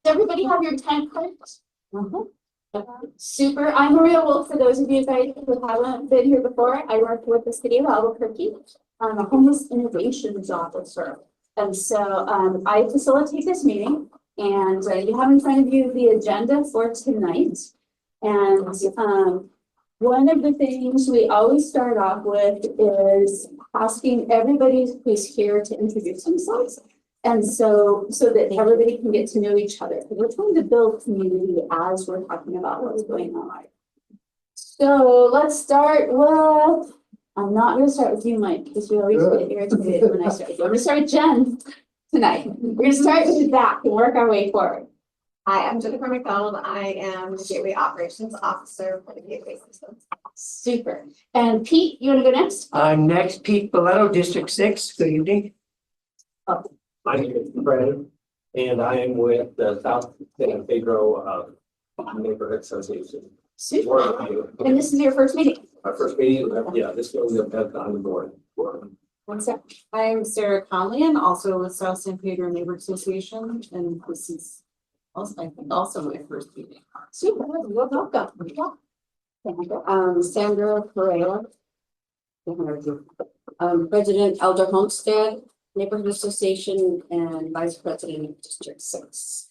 Does everybody have your time cards? Super. I'm Maria Wolf. For those of you guys who haven't been here before, I work with the city of Albuquerque. I'm a homeless innovations officer. And so I facilitate this meeting, and you have in front of you the agenda for tonight. And one of the things we always start off with is asking everybody who's here to introduce themselves. And so that everybody can get to know each other. We're trying to build community as we're talking about what's going on. So let's start with, I'm not going to start with you, Mike, because you always get irritated when I start. I'm going to start with Jen tonight. We're going to start with the back and work our way forward. Hi, I'm Jennifer McDonald. I am the Gateway Operations Officer for the Gateway System. Super. And Pete, you want to go next? I'm next, Pete Boletto, District 6. Good evening. My name is Fred, and I am with the South San Pedro Neighborhood Association. Super. And this is your first meeting? Our first meeting, yeah, this was on the board. One sec. I'm Sarah Conley, and also with South San Pedro Neighborhood Association, and this is also, I think, also my first meeting. Super. Welcome. Sandra Pereira, President Elder Homestead Neighborhood Association and Vice President of District 6.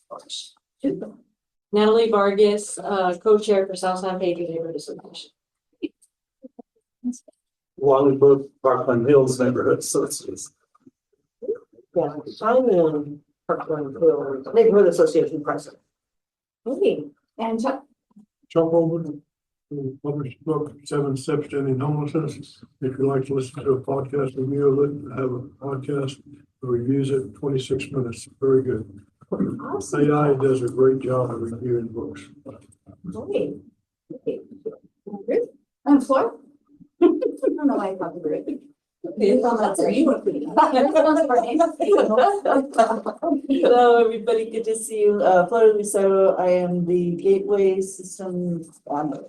Natalie Vargas, Co-Chair for South San Pedro Neighborhood Association. Wally Brook, Parkland Hills Neighborhood Association. Yeah, I'm in Parkland Hill Neighborhood Association President. Okay. And Chuck. Chuck Holman, who published book 7 Steps to Ending Homelessness. If you'd like to listen to a podcast review of it, I have a podcast that reviews it 26 minutes. Very good. Awesome. AI does a great job of reviewing books. Okay. And Flor? I don't know why I thought you were. Hello, everybody. Good to see you. Flora Lucero. I am the Gateway System founder.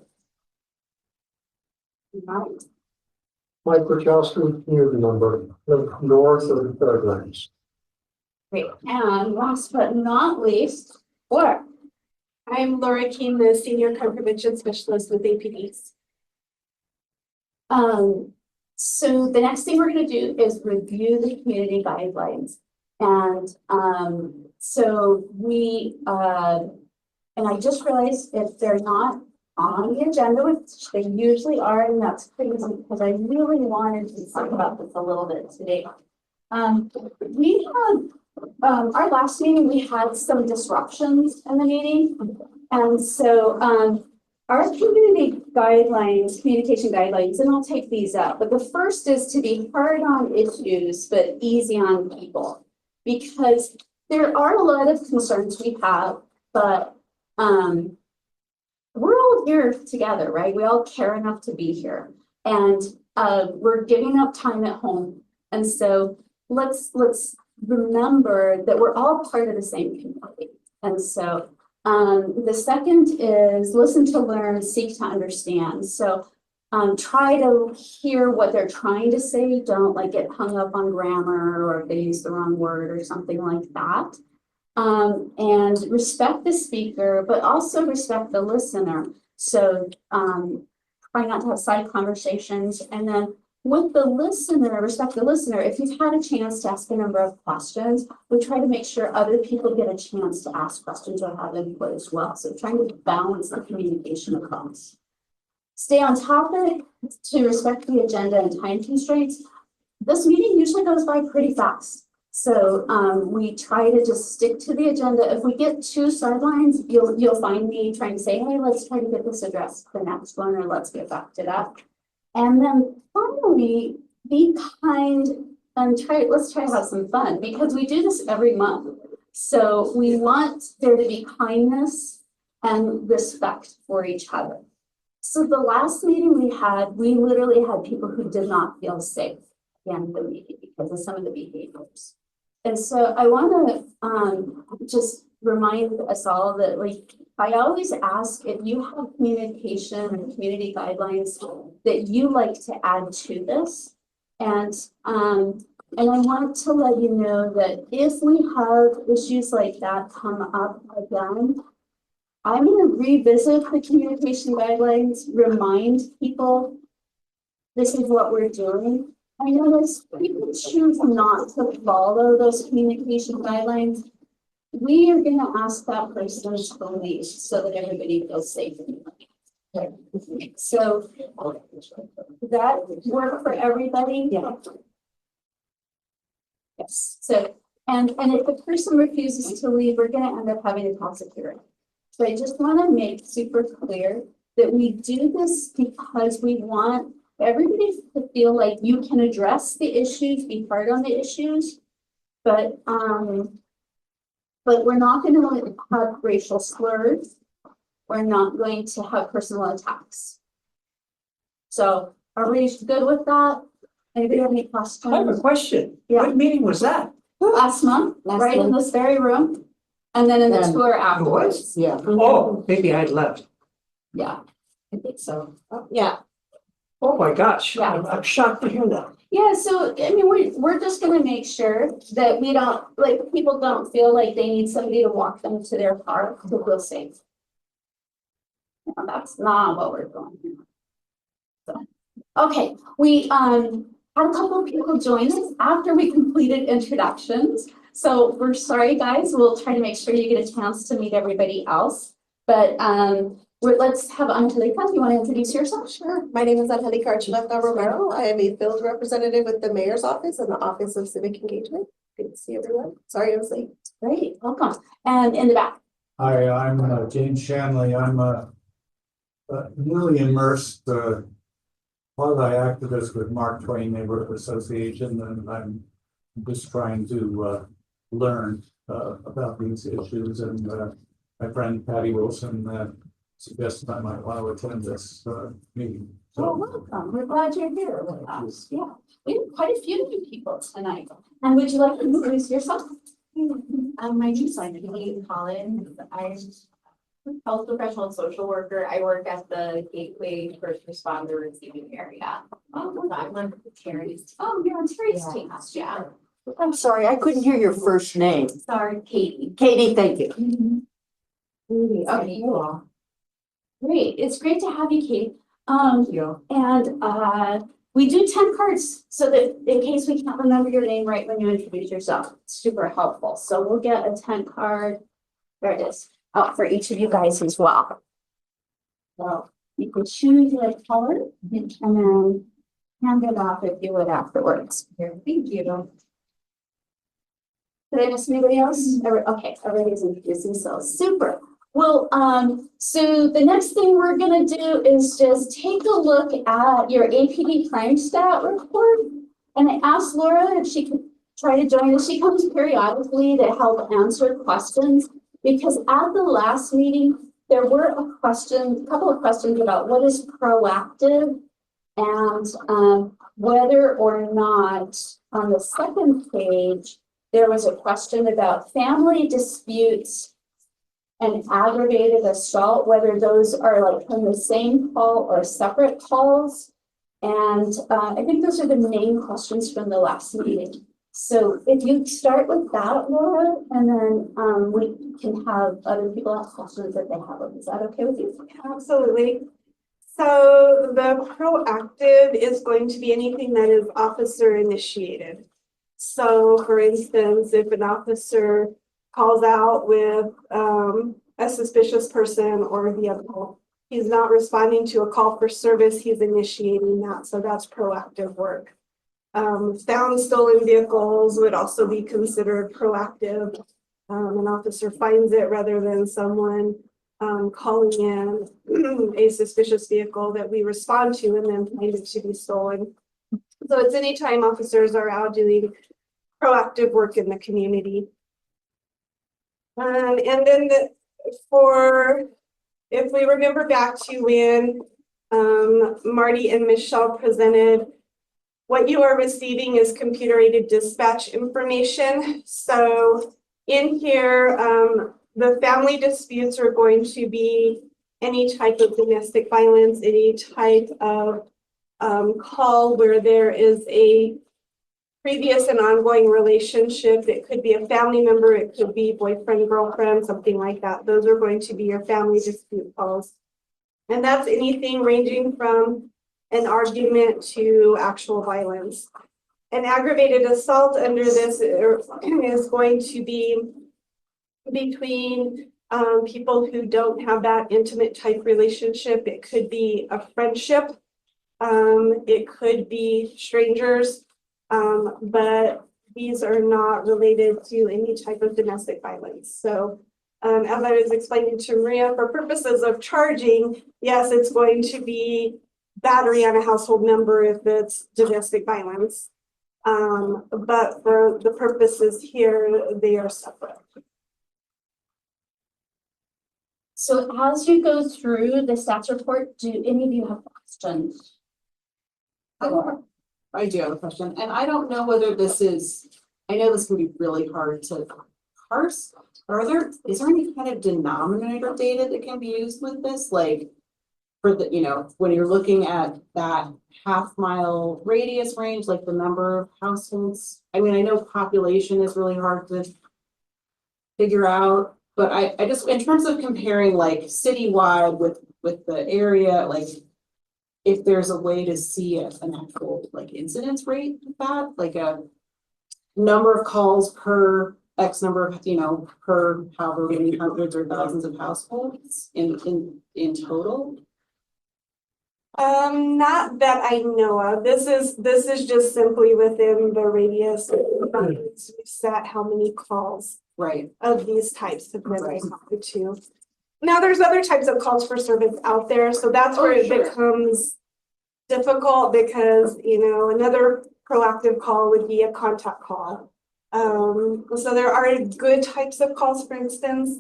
Mike Wachowski, near the number, north of the Fairgrounds. Great. And last but not least, Flor. I'm Laura King, the Senior Crime Prevention Specialist with APDs. So the next thing we're going to do is review the community guidelines. And so we, and I just realized if they're not on the agenda, which they usually are, and that's crazy because I really wanted to talk about this a little bit today. We had, our last meeting, we had some disruptions in the meeting. And so our community guidelines, communication guidelines, and I'll take these out, but the first is to be hard on issues, but easy on people. Because there are a lot of concerns we have, but we're all here together, right? We all care enough to be here. And we're giving up time at home. And so let's remember that we're all part of the same community. And so the second is listen to learn, seek to understand. So try to hear what they're trying to say. Don't like get hung up on grammar or if they use the wrong word or something like that. And respect the speaker, but also respect the listener. So try not to have side conversations. And then with the listener, respect the listener. If you've had a chance to ask a number of questions, we try to make sure other people get a chance to ask questions or have input as well. So trying to balance the communication across. Stay on topic, to respect the agenda and time constraints. This meeting usually goes by pretty fast. So we try to just stick to the agenda. If we get two sidelines, you'll find me trying to say, hey, let's try to get this addressed the next one, or let's get back to that. And then finally, be kind and let's try to have some fun, because we do this every month. So we want there to be kindness and respect for each other. So the last meeting we had, we literally had people who did not feel safe at the end of the meeting because of some of the behaviors. And so I want to just remind us all that, like, I always ask if you have communication and community guidelines that you like to add to this. And And I want to let you know that if we have issues like that come up again, I'm gonna revisit the communication guidelines, remind people this is what we're doing. I notice people choose not to follow those communication guidelines. We are gonna ask that person to leave so that everybody feels safe. So that work for everybody? Yeah. Yes, so, and if the person refuses to leave, we're gonna end up having a toxic hearing. So I just wanna make super clear that we do this because we want everybody to feel like you can address the issues, be part on the issues. But we're not gonna have racial slurs. We're not going to have personal attacks. So are we good with that? Anybody have any questions? I have a question. Yeah. What meeting was that? Last month, right in this very room, and then in the Yeah. tour afterwards. Yeah. Oh, maybe I left. Yeah, I think so. Yeah, Oh, my gosh. Yeah. I'm shocked to hear that. Yeah, so, I mean, we're just gonna make sure that we don't, like, people don't feel like they need somebody to walk them to their car to feel safe. No, that's not what we're doing here. So, okay, we, had a couple of people join us after we completed introductions. So we're sorry, guys, we'll try to make sure you get a chance to meet everybody else. But, let's have Angelica, do you want to introduce yourself? Sure. My name is Angelica Archuleta Romero. I am a field representative with the Mayor's Office and the Office of Civic Engagement. Good to see everyone. Sorry I was late. Great, welcome. And in the back. Hi, I'm James Shanley. I'm newly immersed quasi-activist with Mark Twain Neighborhood Association, and I'm just trying to learn about these issues. And my friend Patty Wilson suggested I might want to attend this meeting. Oh, welcome. We're glad you're here with us. Yeah, we have quite a few new people tonight. And would you like to introduce yourself? My name is Lindsay Collins. I'm a health professional and social worker. I work at the Gateway First Responder Receiving Area. I'm one of the Terry's. Oh, you're on Terry's team. Yeah. I'm sorry, I couldn't hear your first name. Sorry, Katie. Katie, thank you. Okay, you all. Great. It's great to have you, Kate. And we do 10 cards so that in case we can't remember your name right when you introduce yourself, it's super helpful. So we'll get a 10 card. There it is. Out for each of you guys as well. So you can choose your color and then hand it off if you would afterwards. Here, thank you. Did I miss anybody else? Okay, everybody's introducing themselves. Super. Well, so the next thing we're gonna do is just take a look at your APD crime stat report. And I asked Laura if she could try to join us. She comes periodically to help answer questions. Because at the last meeting, there were a couple of questions about what is proactive and whether or not on the second page, there was a question about family disputes and aggravated assault, whether those are like from the same call or separate calls. And I think those are the main questions from the last meeting. So if you start with that, Laura, and then we can have other people ask questions that they have. Is that okay with you? Absolutely. So the proactive is going to be anything that is officer initiated. So for instance, if an officer calls out with a suspicious person or a vehicle, he's not responding to a call for service, he's initiating that. So that's proactive work. Found stolen vehicles would also be considered proactive. An officer finds it rather than someone calling in a suspicious vehicle that we respond to and then find it to be stolen. So it's anytime officers are out doing proactive work in the community. And then if we remember back to when Marty and Michelle presented, what you are receiving is computer-aided dispatch information. So in here, the family disputes are going to be any type of domestic violence, any type of call where there is a previous and ongoing relationship. It could be a family member, it could be boyfriend, girlfriend, something like that. Those are going to be your family dispute calls. And that's anything ranging from an argument to actual violence. An aggravated assault under this is going to be between people who don't have that intimate type relationship. It could be a friendship. It could be strangers, but these are not related to any type of domestic violence. So as I was explaining to Maria, for purposes of charging, yes, it's going to be battery on a household member if it's domestic violence. But for the purposes here, they are separate. So as you go through the stats report, do any of you have questions? I do have a question, and I don't know whether this is, I know this can be really hard to parse. Is there any kind of denominator data that can be used with this? Like for the, when you're looking at that half-mile radius range, like the number of households. I mean, I know population is really hard to figure out, but I just, in terms of comparing like citywide with the area, like if there's a way to see an actual like incidence rate of that, like a number of calls per X number of, per however many hundreds or thousands of households in total. Not that I know of. This is just simply within the radius. We've set how many calls of these types have been responded to. Now there's other types of calls for service out there, so that's where it becomes difficult because another proactive call would be a contact call. So there are good types of calls, for instance.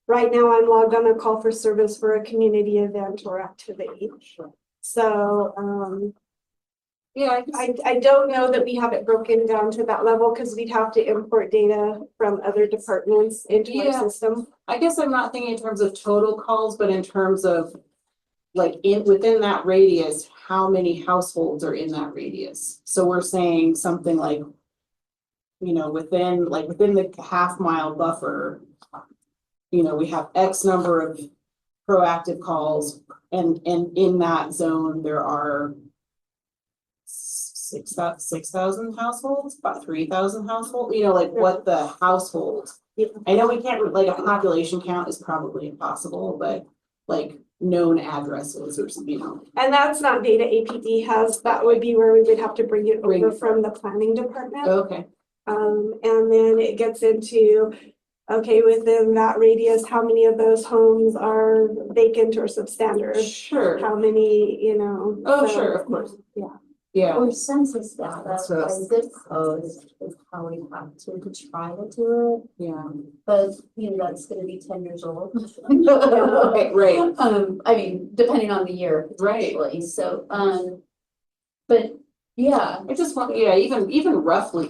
Right now I'm logged on a call for service for a community event or activity. So yeah, I don't know that we have it broken down to that level because we'd have to import data from other departments into our system. I guess I'm not thinking in terms of total calls, but in terms of like within that radius, how many households are in that radius? So we're saying something like, within the half-mile buffer, we have X number of proactive calls, and in that zone there are 6,000 households, about 3,000 households. What the households. I know we can't, like, a population count is probably impossible, but like known addresses or something, And that's not data APD has. That would be where we would have to bring it over from the planning department. Okay. And then it gets into, okay, within that radius, how many of those homes are vacant or substandard? Sure. How many, Oh, sure, of course. Yeah. Yeah. Or census data, That's by zip code is how we have to try to do it. Yeah. But, that's gonna be 10 years old. Right. I mean, depending on the year. Right. Potentially. So, but yeah. I just want, even roughly,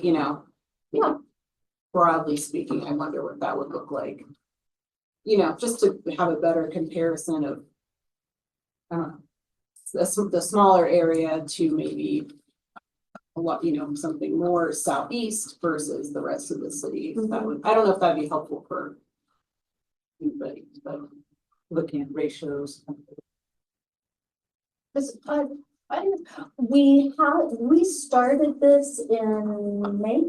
broadly speaking, I wonder what that would look like. Just to have a better comparison of, I don't know, the smaller area to maybe a lot, something more southeast versus the rest of the city. That would, I don't know if that'd be helpful for anybody, but looking at ratios. We started this in May.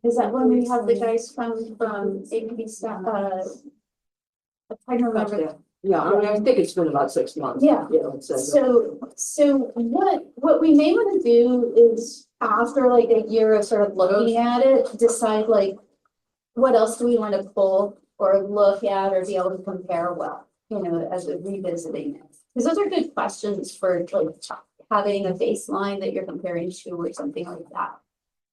Is that when we had the guys from APD staff? I'm trying to remember. Yeah, I think it's been about 6 months. Yeah. So what we may want to do is after like a year of sort of looking at it, decide like what else do we want to pull or look at or be able to compare well, as we're revisiting it. Because those are good questions for like having a baseline that you're comparing to or something like that.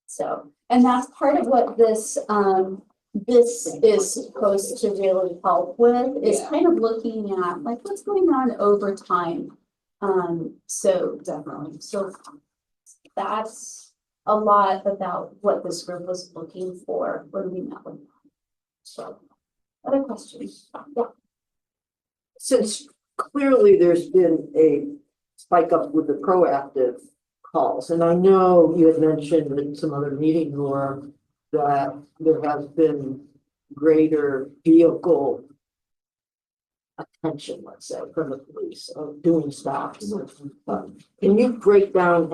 So, and that's part of what this is supposed to really help with is kind of looking at like what's going on over time. So definitely. So that's a lot about what this group was looking for when we met with them. So other questions? Yeah. Since clearly there's been a spike up with the proactive calls. And I know you had mentioned in some other meeting, Laura, that there has been greater vehicle attention, let's say, from the police of doing stops. Can you break down,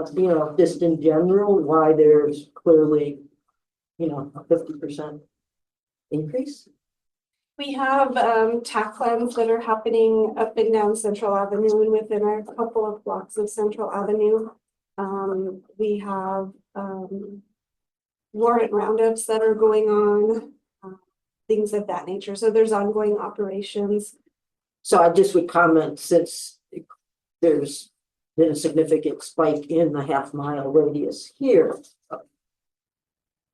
just in general, why there's clearly, a 50% increase? We have TAC plans that are happening up and down Central Avenue and within a couple of blocks of Central Avenue. We have warrant roundups that are going on, things of that nature. So there's ongoing operations. So I just would comment, since there's been a significant spike in the half-mile radius here,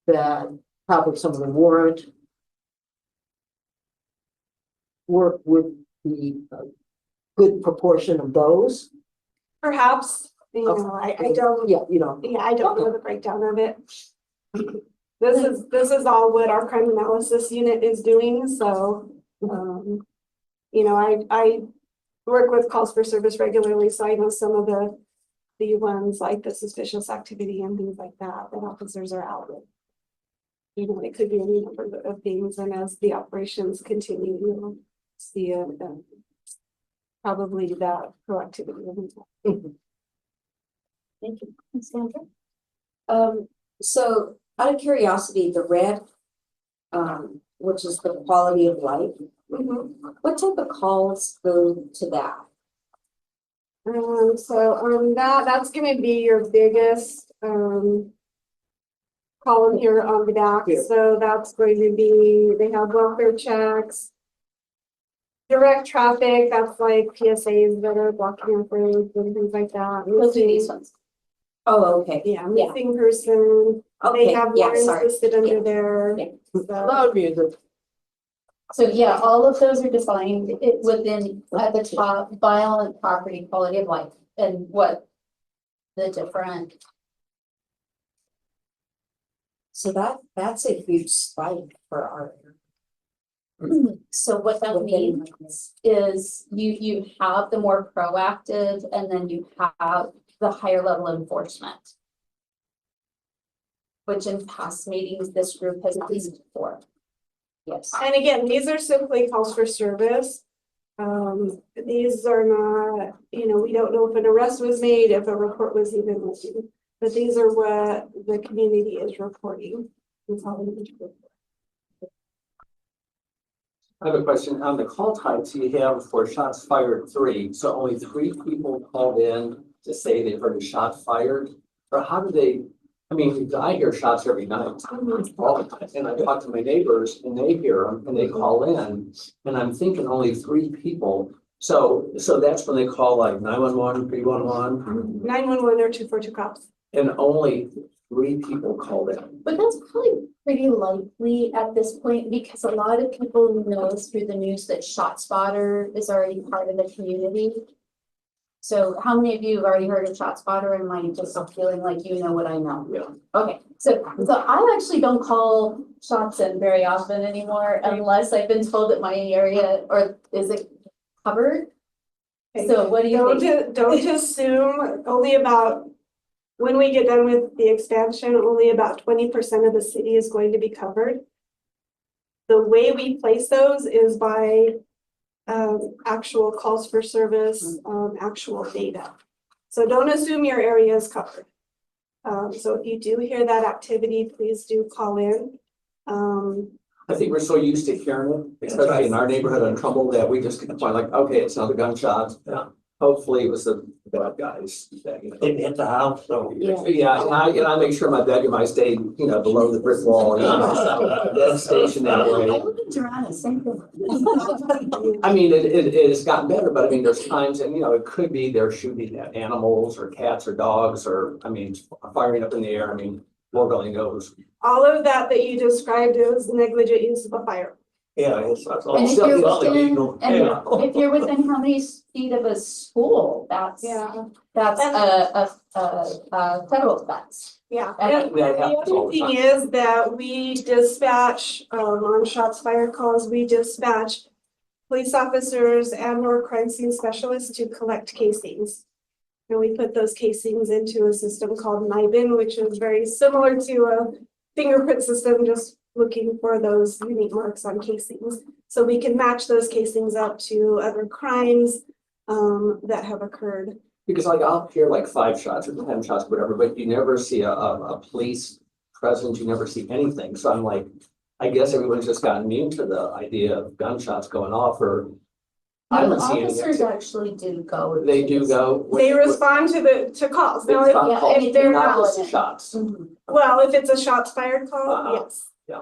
that probably some of the warrant work would be a good proportion of those. Perhaps, I don't. Yeah, I don't know the breakdown of it. This is all what our crime analysis unit is doing, so, I work with calls for service regularly, so I know some of the ones like the suspicious activity and things like that officers are out with. It could be any number of things, and as the operations continue, you'll see probably that proactivity. Thank you, Ms. Sandra. So out of curiosity, the red, which is the quality of life, what type of calls go to that? So on that's going to be your biggest column here on the back. Yeah. So that's going to be, they have welfare checks, direct traffic, that's like PSAs that are blocking off roads and things like that. Those are these ones. Oh, okay. Yeah, missing person. Okay, They have yeah, warrants sorry. listed under Yeah. there. Yeah. loud music. So yeah, all of those are defined within at the top, violent property, quality of life, and what the different. So that's a huge spike for our. So what that means is you have the more proactive, and then you have the higher level enforcement. Which in past meetings, this group has asked for. Yes. And again, these are simply calls for service. These are not, we don't know if an arrest was made, if a report was even made, but these are what the community is reporting. I have a question on the call types you have for shots fired 3. So only 3 people called in to say they heard a shot fired, or how do they? I mean, I hear shots every night, all the time, and I talk to my neighbors and they hear them and they call in, and I'm thinking only 3 people. So that's when they call like 911, 311, 911 or 242 cops. and only 3 people called in. But that's probably pretty likely at this point, because a lot of people know through the news that ShotSpotter is already part of the community. So how many of you have already heard of ShotSpotter and like just feeling like you know what I know? Yeah. Okay, so I actually don't call shots in very often anymore unless I've been told that my area, or is it covered? So what do you think? Don't assume. Only about, when we get done with the expansion, only about 20% of the city is going to be covered. The way we place those is by actual calls for service, actual data. So don't assume your area is covered. So if you do hear that activity, please do call in. I think we're so used to hearing it, especially in our neighborhood on Trumbull, that we just get like, okay, it's another gunshot. Yeah. Hopefully it was the bad guys. That, Didn't hit the house, so. Yeah, and I make sure my bedroom, I stay, below the brick wall, dead station that I way. live in Durant, same thing. I mean, it has gotten better, but I mean, there's times, and it could be they're shooting at animals or cats or dogs, or, firing up in the air. I mean, Lord only knows. All of that you described is negligent use of a firearm. Yeah, it's all. And if still you're illegal. within, and if you're within how many feet of a school, that's a federal offense. Yeah. That The happens all other the thing time. is that we dispatch, on shots fired calls, we dispatch police officers and or crime scene specialists to collect casings. And we put those casings into a system called NIBIN, which is very similar to a fingerprint system, just looking for those unique marks on casings. So we can match those casings up to other crimes that have occurred. Because like I'll hear like 5 shots or 10 shots, whatever, but you never see a police presence, you never see anything. So I'm like, I guess everyone's just gotten immune to the idea of gunshots going off or. I No, don't see any. officers actually do go. They do go. They respond to calls. They Now, respond yeah, calls, and if they're not not- just the shots. well, if it's a shots fired call, Uh-huh. yes. Yeah.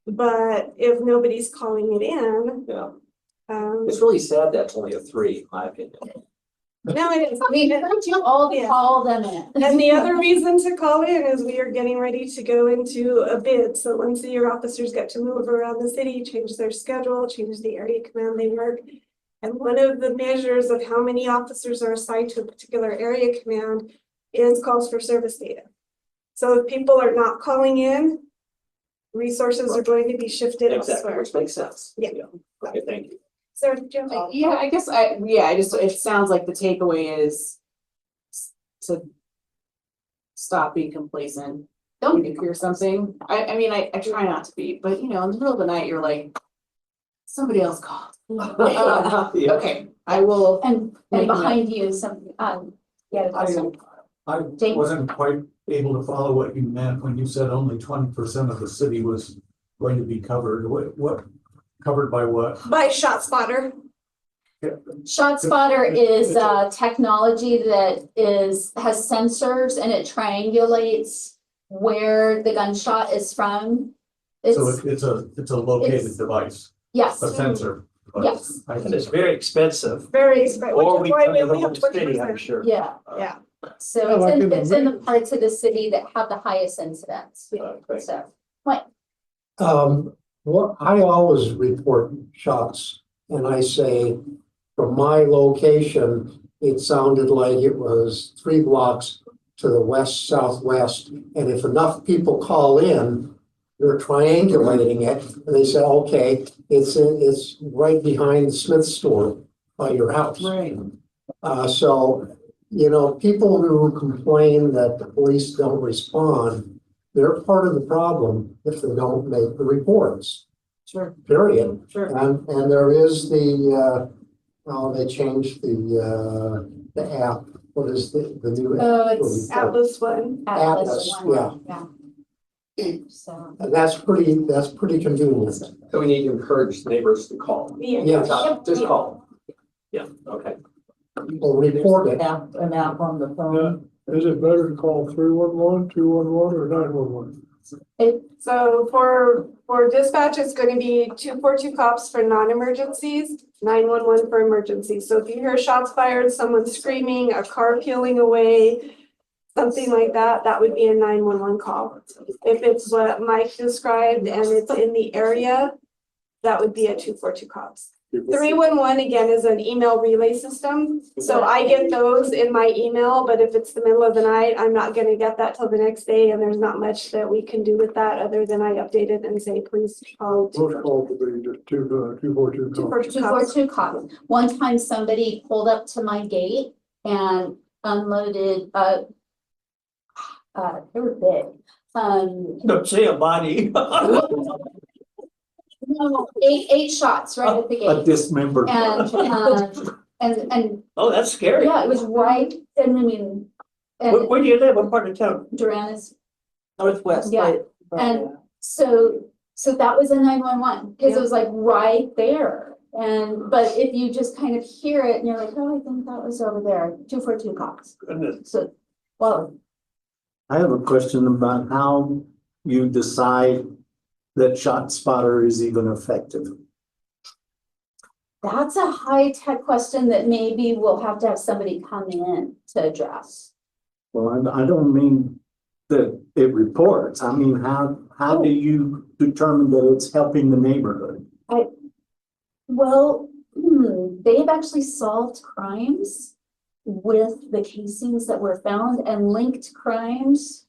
But if nobody's calling it in, Yeah, um, it's really sad that's only a 3, in my opinion. no, it is. We encourage you all to Yeah. call them in. And the other reason to call in is we are getting ready to go into a bid. So once your officers get to move around the city, change their schedule, change the area command they work. And one of the measures of how many officers are assigned to a particular area command is calls for service data. So if people are not calling in, resources are going to be shifted Exactly, elsewhere. which makes sense. Yeah. Okay, thank you. So, Jim? Yeah, I guess it sounds like the takeaway is to stop being complacent. When you hear something, I mean, I try not to be, but in the middle of the night, you're like, somebody else called. Yeah. Okay, I will. And Make behind you, some, yeah. I Jake? wasn't quite able to follow what you meant when you said only 20% of the city was going to be covered. What covered by what? By ShotSpotter. ShotSpotter is technology that has sensors and it triangulates where the gunshot is from. So It's, it's a located it's- device, yes, a sensor. device. yes, I And see. it's very expensive, Very expensive. or Which we is why cover the we have whole city, I'm 20%. sure. yeah. Yeah. So Yeah, like in the it's in the village. parts of the city that have the highest incidence. Okay. So, Well, I always report shots and I say, from my location, it sounded like it was 3 blocks to the west, southwest. And if enough people call in, they're triangulating it and they say, okay, it's right behind the Smith store by your house. Right. So, people who complain that the police don't respond, they're part of the problem if they don't make the reports, Sure, period. sure. And there is they changed the app. What is the new? oh, it's Atlas One. Atlas Atlas, one, yeah. So, And that's pretty convenient. So we need to encourage neighbors to call. Yes, Just call. Yeah, okay. people report it. An app on the phone. Is it better to call 311, 211, or 911? So for dispatch, it's going to be 242 cops for non-emergencies, 911 for emergencies. So if you hear shots fired, someone screaming, a car peeling away, something like that, that would be a 911 call. If it's what Mike described and it's in the area, that would be a 242 cops. 311 again is an email relay system. So I get those in my email, but if it's the middle of the night, I'm not going to get that till the next day. And there's not much that we can do with that other than I update it and say, please call. Most calls would be just 242 calls. 242 cops. 242 cops. One time somebody pulled up to my gate and unloaded, they were big. Don't say a body. No, eight shots right at the A gate. dismembered. And Oh, that's scary. yeah, it was right, and I mean, and Where do you live? What part of town? Duran's, Northwest. Yeah, right, and so that was a 911, because it was like right there. And, but if you just kind of hear it and you're like, oh, I think that was over there, 242 cops. Goodness. So, well, I have a question about how you decide that ShotSpotter is even effective. that's a high-tech question that maybe we'll have to have somebody come in to address. Well, I don't mean that it reports. I mean, how do you determine that it's helping the neighborhood? Well, they've actually solved crimes with the casings that were found and linked crimes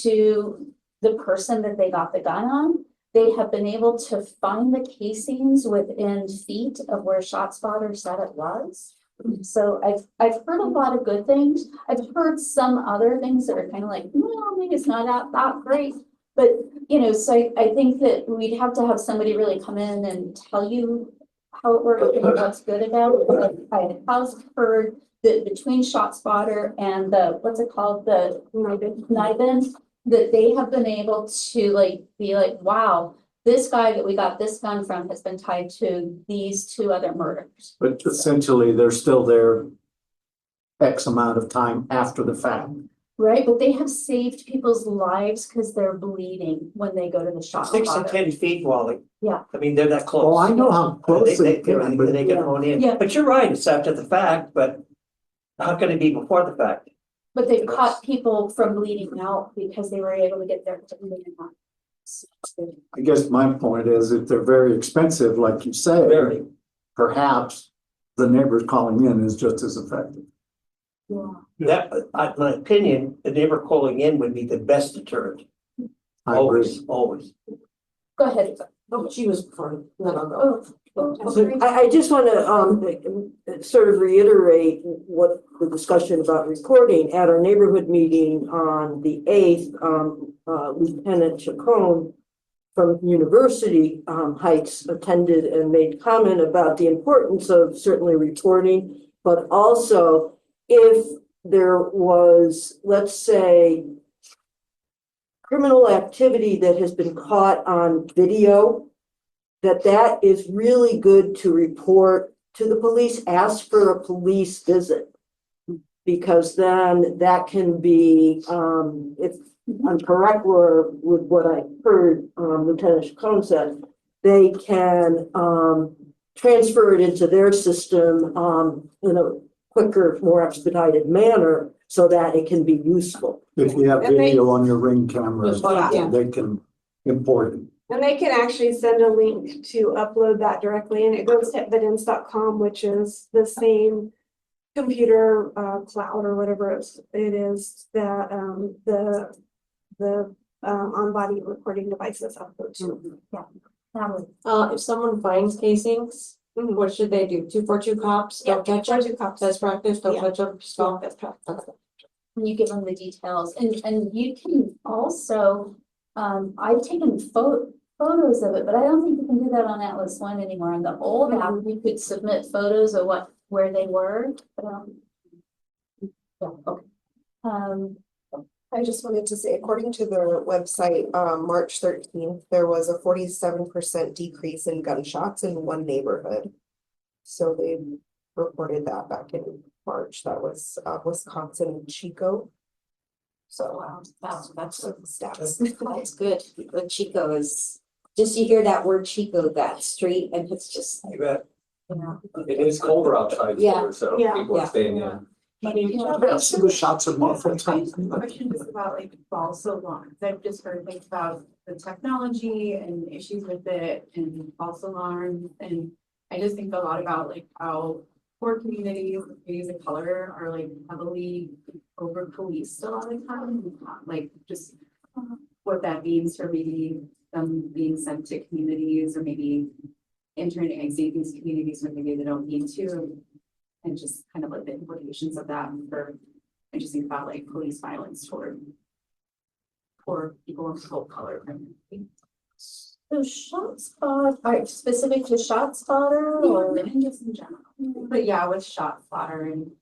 to the person that they got the gun on. They have been able to find the casings within feet of where ShotSpotter said it was. So I've heard a lot of good things. I've heard some other things that are kind of like, well, maybe it's not that great. But, you know, so I think that we'd have to have somebody really come in and tell you how it works and what's good about it. I have heard that between ShotSpotter and the, what's it called, the NIBIN, that they have been able to like, be like, wow, this guy that we got this gun from has been tied to these 2 other murders. But essentially, they're still there X amount of time after the fact. Right, but they have saved people's lives because they're bleeding when they go to the shot 6 to spotter. 10 feet, Wally. Yeah. I mean, they're that close. Oh, I know how close They they can, but get hone in. Yeah. But you're right, it's after the fact, but how can it be before the fact? But they've caught people from bleeding out because they were able to get their bleeding out. I guess my point is if they're very expensive, like you say, Very. perhaps the neighbors calling in is just as effective. Yeah. That, my opinion, the neighbor calling in would be the best deterrent. I agree. Always. Go ahead. Oh, she was before, then I'll go. Oh, I just want to sort of reiterate what the discussion about recording at our neighborhood meeting on the 8th. Lieutenant Chacon from University Heights attended and made comment about the importance of certainly recording, but also if there was, let's say, criminal activity that has been caught on video, that is really good to report to the police, ask for a police visit. Because then that can be, if I'm correct with what I heard Lieutenant Chacon said, they can transfer it into their system in a quicker, more expedited manner so that it can be useful. If you have And they- video on your Ring cameras, Yeah. they can import it. And they can actually send a link to upload that directly, and it goes to evidence.com, which is the same computer cloud or whatever it is that the on-body recording devices upload to. that was- If someone finds casings, what should they do? 242 cops, don't touch them? 2 cops. Best practice, don't Yeah. touch them, stop. That's correct. And you give them the details and you can also, I've taken photos of it, but I don't think you can do that on Atlas One anymore. On the old app, you could submit photos of where they were. Yeah, okay. I just wanted to say, according to their website, March 13th, there was a 47% decrease in gunshots in one neighborhood. So they reported that back in March. That was Wisconsin and Chico. So that's the stats. That's good. But Chico is, just you hear that word Chico, that street, and it's just, You bet. you know. It is colder outside Yeah. too, so Yeah. people are staying in. Some shots of muffled time. Question is about like false alarms. I've just heard things about the technology and issues with it and false alarms. And I just think a lot about like how poor communities of color are like heavily over policed a lot of the time. Like just what that means for maybe them being sent to communities or maybe entering and exiting these communities when maybe they don't need to. And just kind of like the implications of that for, I just think about like police violence toward people of color. So ShotSpotter, are specific to ShotSpotter or? And just in general, but yeah, with ShotSpotter and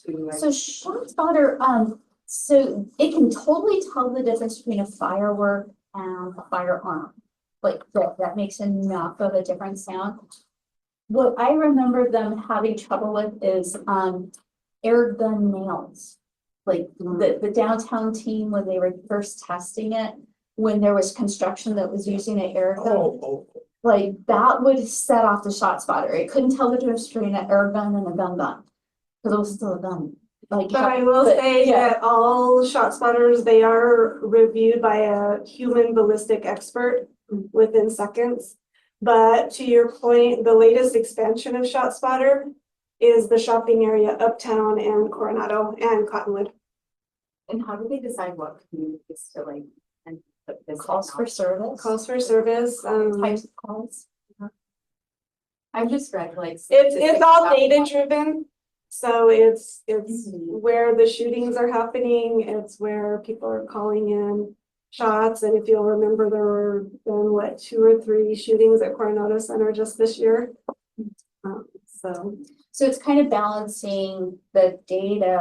to like. So ShotSpotter, so it can totally tell the difference between a firework and a firearm. Like that makes enough of a different sound. What I remember them having trouble with is air gun nails. Like the downtown team, when they were first testing it, when there was construction that was using an air gun. Like that would set off the ShotSpotter. It couldn't tell the difference between an air gun and a gun. Because it was still a gun. Like, But I will but, say yeah. that all shot spotters, they are reviewed by a human ballistic expert within seconds. But to your point, the latest expansion of ShotSpotter is the shopping area uptown and Coronado and Cottonwood. And how do they decide what communities to like and put this Calls for service. Calls for service. Types of calls. I've just read like. It's all data driven. So it's where the shootings are happening, it's where people are calling in shots, and if you'll remember, there were been, 2 or 3 shootings at Coronado Center just this year. So it's kind of balancing the data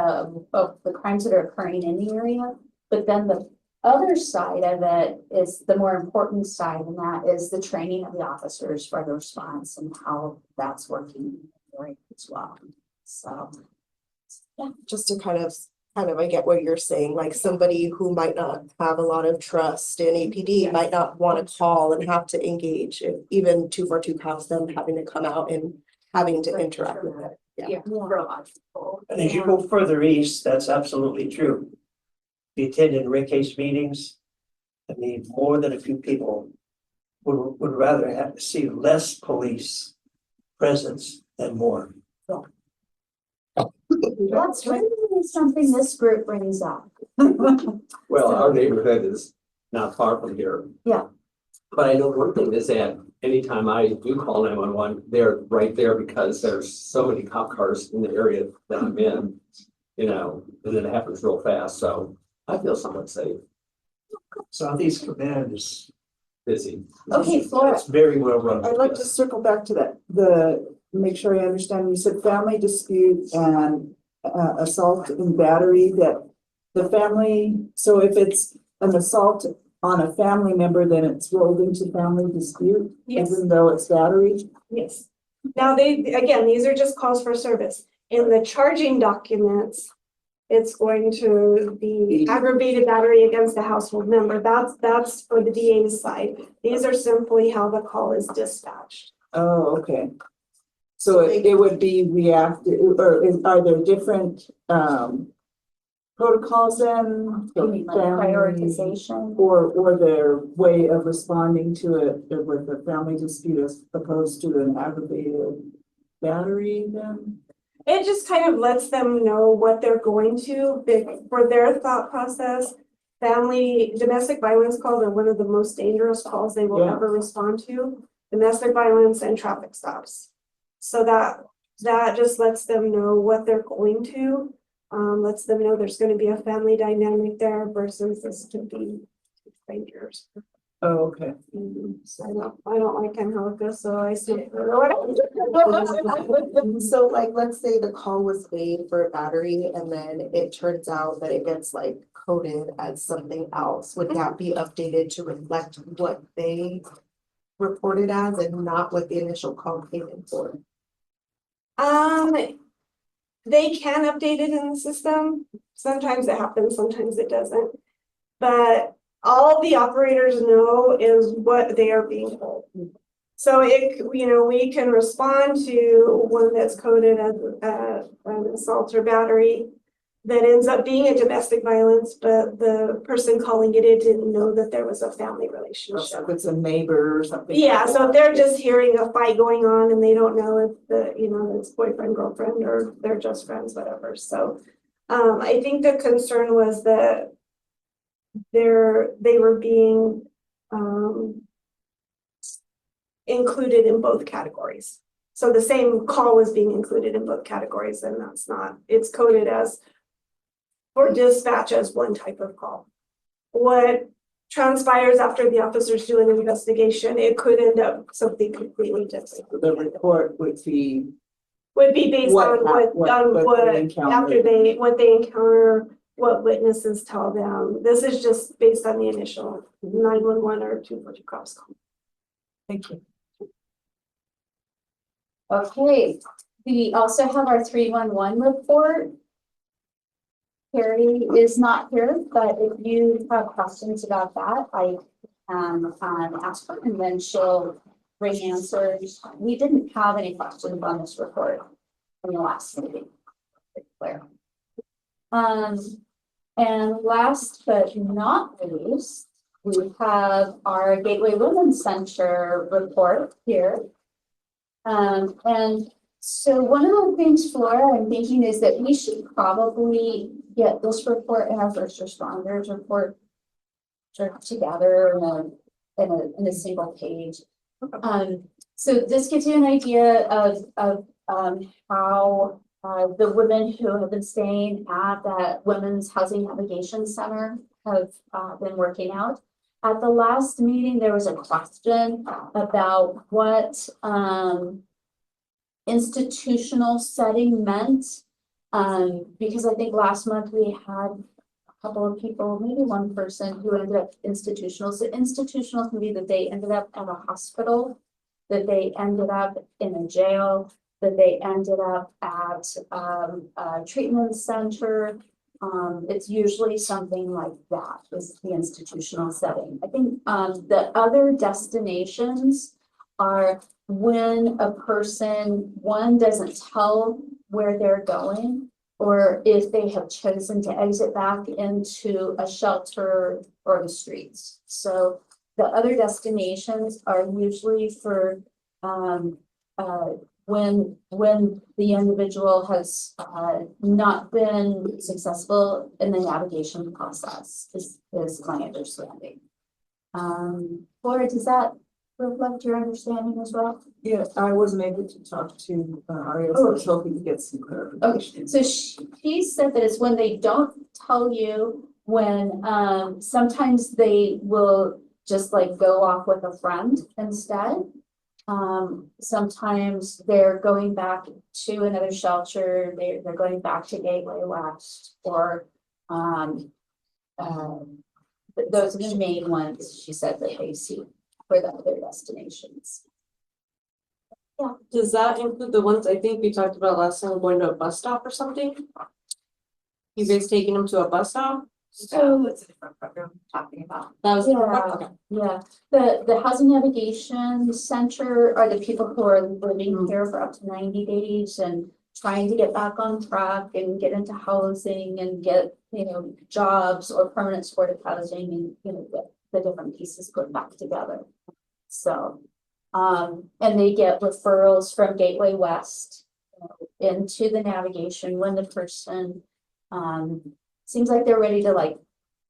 of the crimes that are occurring in the area, but then the other side of it is the more important side, and that is the training of the officers for the response and how that's working as well. So, yeah. Just to kind of, I get what you're saying, like somebody who might not have a lot of trust in APD might not want to call and have to engage, if even 242 cops, them having to come out and having to interact with it. Yeah, for a lot of people. And as you go further east, that's absolutely true. If you attended Rick's meetings, I mean, more than a few people would rather have to see less police presence than more. That's really something this group brings up. Well, our neighborhood is not far from here. Yeah. But I know one thing is that anytime I do call 911, they're right there because there's so many cop cars in the area that I'm in, you know, and then it happens real fast. So I feel somewhat safe. Southeast Command is Busy. Okay, Flora. it's very well run. I'd like to circle back to that, make sure I understand, you said family dispute and assault and battery, that the family, so if it's an assault on a family member, then it's rolled into family dispute, Yes. even though it's battery? Yes. Now these are just calls for service. In the charging documents, it's going to be aggravated battery against a household member. That's for the DA's side. These are simply how the call is dispatched. Oh, okay. So it would be reactive, or are there different protocols then? You mean like prioritization? Or their way of responding to it with a family dispute as opposed to an aggravated battery then? It just kind of lets them know what they're going to, for their thought process. Domestic violence calls are one of the most dangerous calls they will ever respond to. Domestic violence and traffic stops. So that just lets them know what they're going to, lets them know there's going to be a family dynamic there versus this could be strangers. Oh, okay. So I don't like Angelica, so I still. So like, let's say the call was made for a battery and then it turns out that it gets like coded as something else. Would that be updated to reflect what they reported as and not what the initial call came in for? They can update it in the system. Sometimes it happens, sometimes it doesn't. But all the operators know is what they are being told. So we can respond to one that's coded as an assault or battery that ends up being a domestic violence, but the person calling it didn't know that there was a family relationship. If it's a neighbor or something. Yeah, so if they're just hearing a fight going on and they don't know if it's boyfriend, girlfriend, or they're just friends, whatever. So I think the concern was that they were being included in both categories. So the same call was being included in both categories, and that's not, it's coded as for dispatch as one type of call. What transpires after the officers do an investigation, it could end up something completely different. The report would be Based on what they encounter, what witnesses tell them. This is just based on the initial 911 or 242 cops call. Thank you. Okay, we also have our 311 report. Carrie is not here, but if you have questions about that, I can ask her and then she'll bring answers. We didn't have any questions on this report in the last meeting. Clear. And last but not least, we have our Gateway Women's Center report here. And so one of the things, Flora, I'm thinking is that we should probably get this report and our first responders report together in a single page. So this gives you an idea of how the women who have been staying at that Women's Housing Navigation Center have been working out. At the last meeting, there was a question about what institutional setting meant. Because I think last month we had a couple of people, maybe one person who ended up institutional. So institutional can be that they ended up at a hospital, that they ended up in a jail, that they ended up at a treatment center. It's usually something like that is the institutional setting. I think the other destinations are when a person, one, doesn't tell where they're going, or if they have chosen to exit back into a shelter or the streets. So the other destinations are usually for when the individual has not been successful in the navigation process, is my understanding. Laura, does that reflect your understanding as well? Yeah, I wasn't able to talk to Ariel, so I was hoping to get some clarification. Okay, so she said that it's when they don't tell you, when sometimes they will just like go off with a friend instead. Sometimes they're going back to another shelter, they're going back to Gateway West, or those are the main ones she said that they see for the other destinations. Yeah. Does that include the ones I think we talked about last time, going to a bus stop or something? You guys taking them to a bus stop? So That's a different program we're talking about. That was, Yeah. okay. yeah, the Housing Navigation Center are the people who are living here for up to 90 days and trying to get back on track and get into housing and get, jobs or permanent supportive housing and, get the different pieces put back together. So, and they get referrals from Gateway West into the navigation when the person, seems like they're ready to like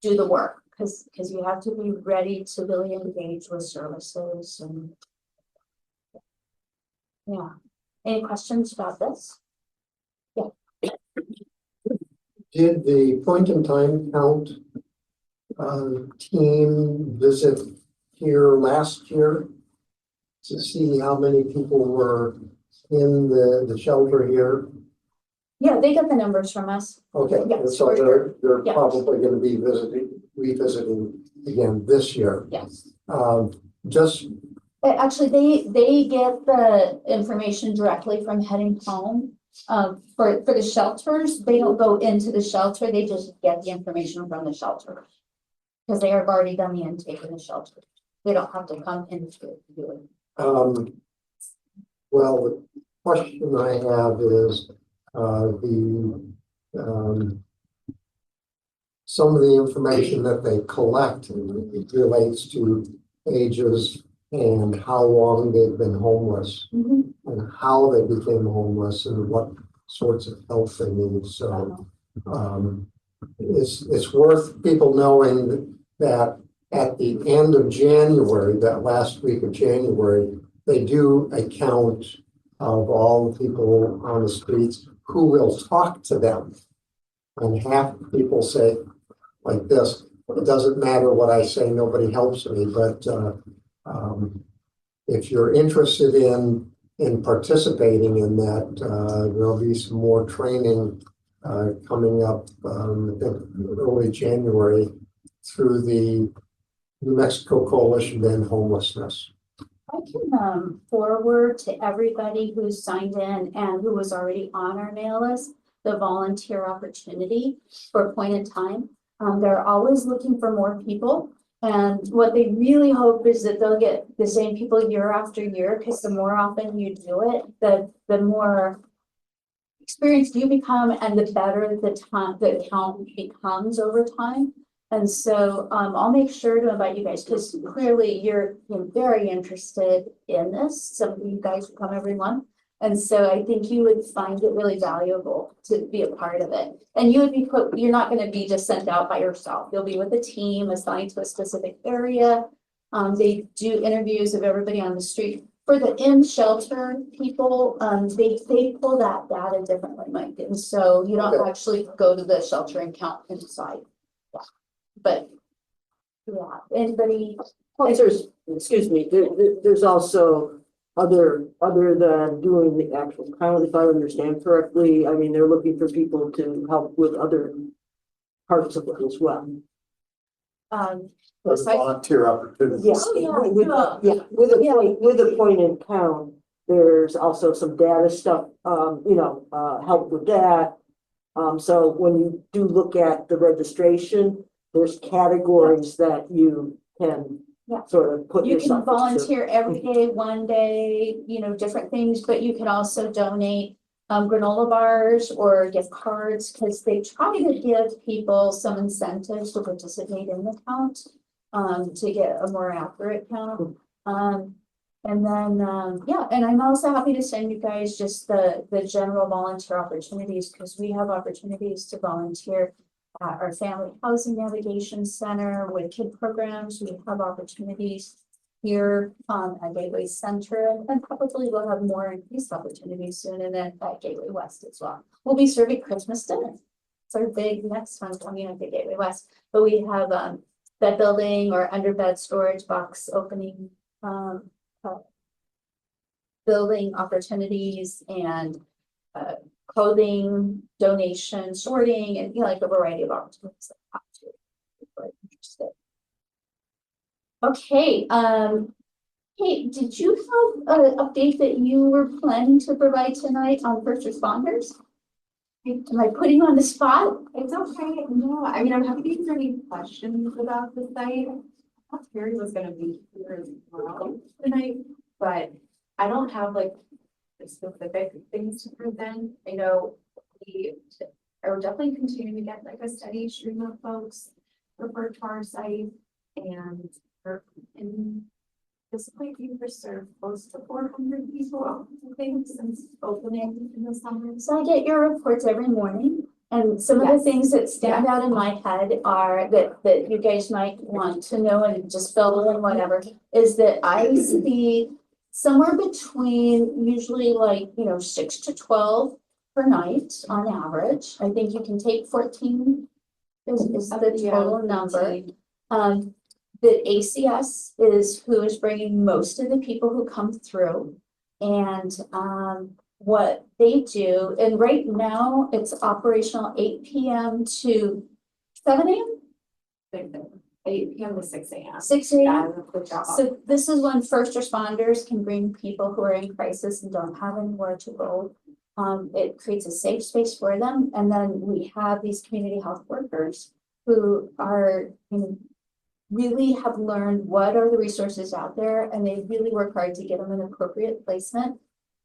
do the work, because you have to be ready to really engage with services and yeah. Any questions about this? Did the point in time count team visit here last year to see how many people were in the shelter here? Yeah, they got the numbers from us. Okay, Yes, and so for sure. they're Yeah. probably gonna be revisiting again this year. Yes. Just, Actually, they get the information directly from Heading Home. For the shelters, they don't go into the shelter, they just get the information from the shelter. Because they have already done the intake in the shelter. They don't have to come into it to do it. well, the question I have is, some of the information that they collect relates to ages and how long they've been homeless and how they became homeless and what sorts of help they need. So it's worth people knowing that at the end of January, that last week of January, they do a count of all the people on the streets who will talk to them. And half the people say like this, it doesn't matter what I say, nobody helps me, but if you're interested in participating in that, there'll be some more training coming up I think early January through the New Mexico Coalition to End Homelessness. I can forward to everybody who's signed in and who was already on our mail list the volunteer opportunity for a point in time. They're always looking for more people. And what they really hope is that they'll get the same people year after year, because the more often you do it, the more experienced you become and the better the count becomes over time. And so I'll make sure to invite you guys, because clearly you're very interested in this. Some of you guys come every month. And so I think you would find it really valuable to be a part of it. And you would be you're not going to be just sent out by yourself. You'll be with a team assigned to a specific area. They do interviews of everybody on the street for the in-shelter people, they pull that data differently, Mike, and so you don't actually go to the shelter and count inside. Yeah. But, yeah, anybody, Plus there's, excuse me, there's also other than doing the actual count, if I understand correctly, I mean, they're looking for people to help with other parts of it as well. Those volunteer opportunities. Yes, with a point in count, there's also some data stuff, help with that. So when you do look at the registration, there's categories that you can Yeah. sort of put you yourself can into. volunteer every day, one day, different things, but you can also donate granola bars or gift cards, because they try to give people some incentives to participate in the count, to get a more accurate count. And then, and I'm also happy to send you guys just the general volunteer opportunities, because we have opportunities to volunteer at our Family Housing Navigation Center with kid programs. We have opportunities here at Gateway Center, and probably we'll have more increased opportunities soon, and then at Gateway West as well. We'll be serving Christmas dinner. It's our big next one coming up at Gateway West, but we have bed building or underbed storage box opening building opportunities, and clothing donation, sorting, and like a variety of opportunities that have to if you're interested. Okay, hey, did you have an update that you were planning to provide tonight on first responders? Am I putting you on the spot? It's okay. No, I mean, I'm happy to answer any questions about the site. I thought Terry was gonna be here as well tonight, but I don't have like the specific things to present. I know we are definitely continuing to get like a steady stream of folks referred to our site, and we're in this point being served close to 400 people, I think, since opening in the summer. So I get your reports every morning, and some of the things that stand out in my head are that you guys might want to know and just fill in whatever, is that I see somewhere between usually 6 to 12 per night on average. I think you can take 14 is the total number. That ACS is who is bringing most of the people who come through, and what they do, and right now it's operational 8 p.m. to 7 a.m. 8 p.m. to 6 a.m. 6 a.m. Yeah, good job. So this is when first responders can bring people who are in crisis and don't have anywhere to go. It creates a safe space for them, and then we have these community health workers who are really have learned what are the resources out there, and they really work hard to get them an appropriate placement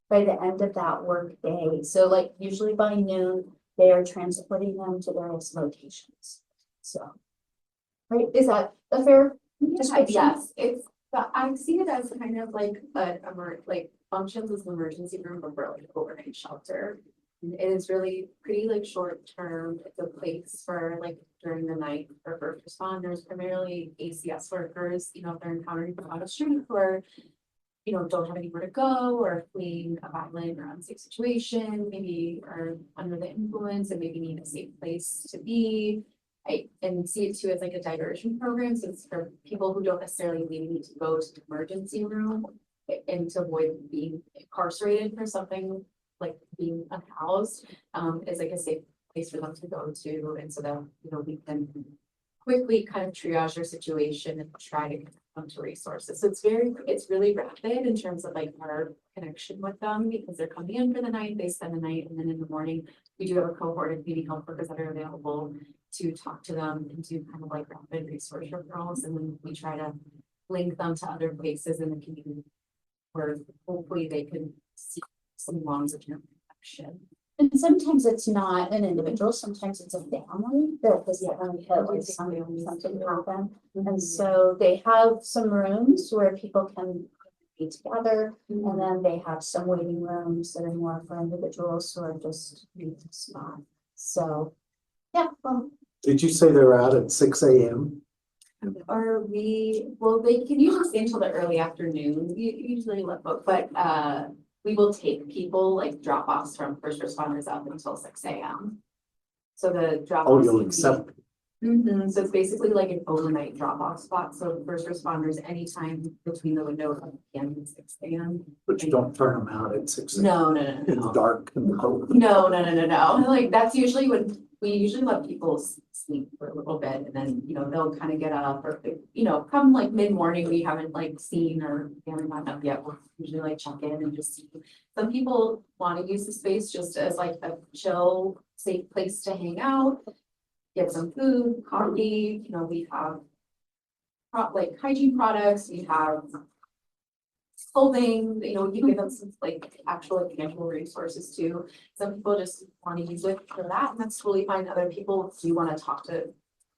by the end of that work day. So usually by noon, they are transporting them to various locations. So, right, is that a fair description? Yes, but I see it as kind of like functions as an emergency room, but for overnight shelter. It is really pretty short term. It's a place for during the night for first responders, primarily ACS workers, if they're encountering people on the street who are, don't have anywhere to go or fleeing a violent or unsafe situation, maybe are under the influence and maybe need a safe place to be. And see it too as a diversion program. So it's for people who don't necessarily need to go to the emergency room and to avoid being incarcerated for something like being unhoused, is a safe place for them to go to. And so that, we can quickly kind of triage their situation and try to come to resources. So it's really rapid in terms of our connection with them, because they're coming in for the night, they spend the night, and then in the morning, we do have a cohort of community health workers that are available to talk to them and do kind of rapid resource referrals. And then we try to link them to other places in the community where hopefully they can see some longer-term protection. And sometimes it's not an individual, sometimes it's a family that has something happen. And so they have some rooms where people can be together, and then they have some waiting rooms that are more for individuals who are just need a spot. So, yeah. Did you say they're out at 6 a.m.? Are we, well, they can usually stay until the early afternoon, usually let book, but we will take people like drop offs from first responders up until 6 a.m. So the drop Oh, offs. you'll accept. So it's basically like an overnight drop off spot. So first responders, anytime between the window of 11 p.m. and 6 a.m. But you don't turn them out at 6 a.m. No. in the dark and cold. No. Like that's usually when we usually let people sleep for a little bit and then, they'll kind of get up or, come like mid-morning, we haven't like seen or they haven't gotten up yet. We'll usually like check in and just see. Some people want to use the space just as like a chill, safe place to hang out, get some food, coffee, we have like hygiene products, we have clothing, you give them some like actual tangible resources too. Some people just want to use it for that, and that's totally fine. Other people do want to talk to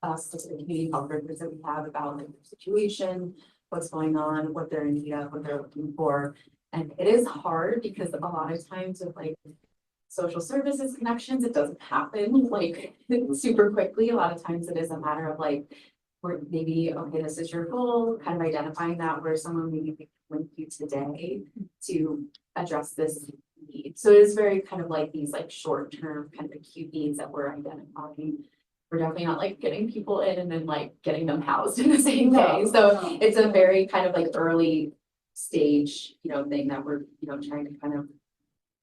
us, to the community health workers that we have about like their situation, what's going on, what they're in need of, what they're looking for. And it is hard because a lot of times with like social services connections, it doesn't happen like super quickly. A lot of times it is a matter of like, where maybe, okay, this is your goal, kind of identifying that where someone maybe link you today to address this need. So it is very kind of like these like short-term kind of acute needs that we're identifying. We're definitely not like getting people in and then like getting them housed in the same day. So it's a very kind of like early stage, thing that we're, trying to kind of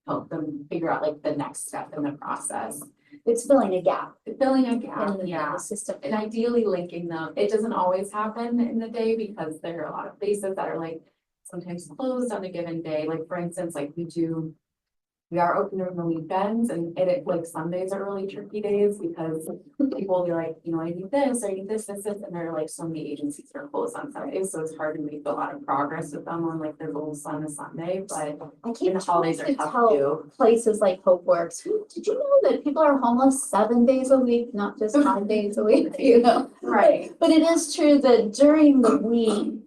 help them figure out like the next step in the process. It's filling a gap. Filling a gap, in yeah. the system. And ideally linking them. It doesn't always happen in the day because there are a lot of places that are like sometimes closed on a given day. Like for instance, like we are open during the weekends and it like Sundays are really tricky days because people will be like, I need this, I need this, and there are like so many agencies that are closed on Sundays. So it's hard to make a lot of progress with them on like their goals on a Sunday, but I keep the holidays trying are to tough tell too. places like Hope Works, did you know that people are homeless 7 days a week, not just 5 days a week, Right. But it is true that during the week,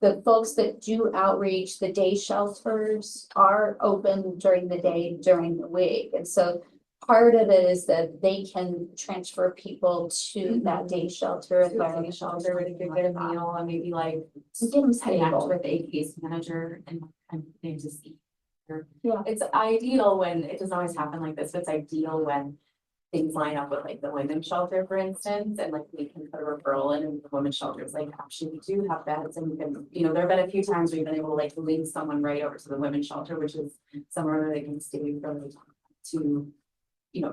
the folks that do outreach, the day shelters are open during the day, during the week. And so part of it is that they can transfer people to that day shelter. If they're in a shelter where they could get a meal and maybe like Get them connect stable. with a case manager and things to see. Yeah. It's ideal when, it doesn't always happen like this, but it's ideal when things line up with like the women's shelter, for instance, and like we can put a referral in and the women's shelter is like, actually, we do have beds and we can, there have been a few times we've been able to like link someone right over to the women's shelter, which is somewhere where they can stay from to,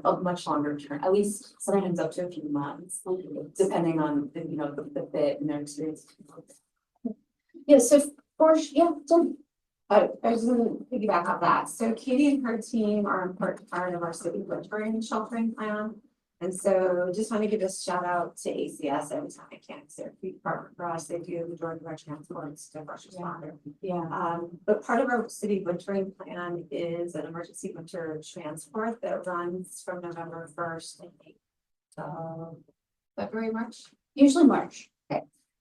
a much longer term, at least sometimes up to a few months, depending on the, the fit and their experience. Yeah, so Jen. I was gonna piggyback off that. So Katie and her team are an important part of our city wintering sheltering plan. And so just want to give a shout out to ACS every time I can, because they're a key partner for us. They do the majority of our transports to first responder. Yeah. But part of our city wintering plan is an emergency winter transport that runs from November 1st, I think, February, March. Usually March.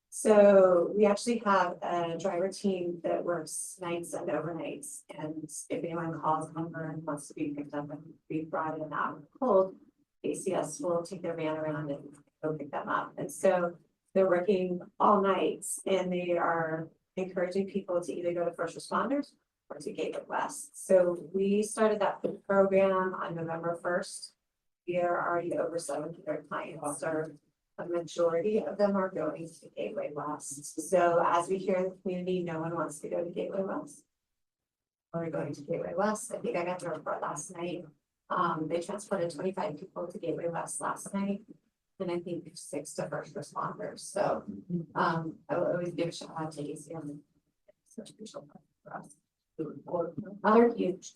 So we actually have a driver team that works nights and overnights. And if anyone calls a number and wants to be picked up and be brought in out of the cold, ACS will take their van around and go pick them up. And so they're working all nights and they are encouraging people to either go to first responders or to Gateway West. So we started that program on November 1st. We are already over 700 clients served. A majority of them are going to Gateway West. So as we hear in the community, no one wants to go to Gateway West. We're going to Gateway West. I think I got the report last night. They transported 25 people to Gateway West last night. And I think 6 to first responders. So I will always give a shout out to ACM. Such a crucial part for us. They're huge.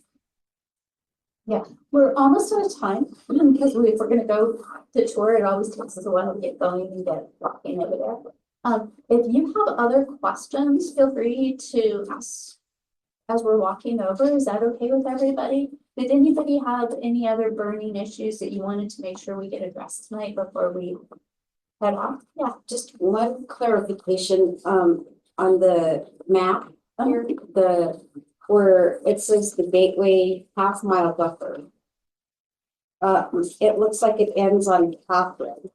Yeah, we're almost out of time because if we're gonna go to tour, it always takes us a while to get going and get walking over there. If you have other questions, feel free to ask as we're walking over. Is that okay with everybody? Did anybody have any other burning issues that you wanted to make sure we get addressed tonight before we head off? Yeah. Just one clarification, on the map here, where it says the Gateway half-mile buffer. It looks like it ends on Catherine.